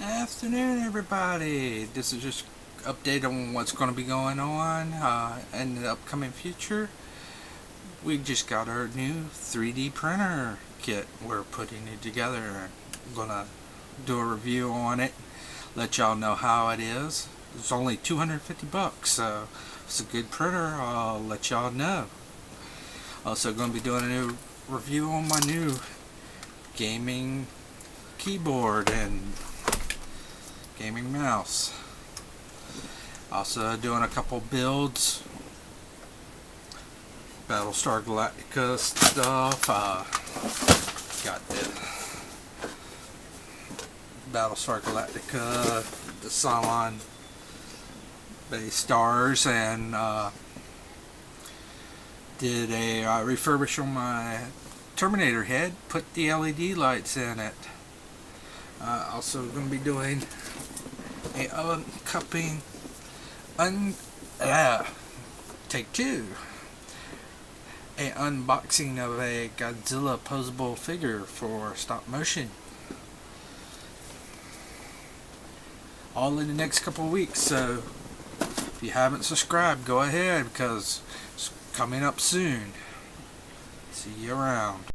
Afternoon, everybody. This is just update on what's going to be going on in the upcoming future. We just got our new 3D printer kit. We're putting it together. I'm gonna do a review on it. Let y'all know how it is. It's only 250 bucks, so it's a good printer. I'll let y'all know. Also, going to be doing a new review on my new gaming keyboard and gaming mouse. Also doing a couple builds, Battlestar Galactica stuff. Got the Battlestar Galactica, the cylon base stars, and did a refurbish on my Terminator head. Put the LED lights in it. Also going to be doing a uncupping take two, a unboxing of a Godzilla posable figure for stop motion, all in the next couple of weeks. So if you haven't subscribed, go ahead, because it's coming up soon. See you around.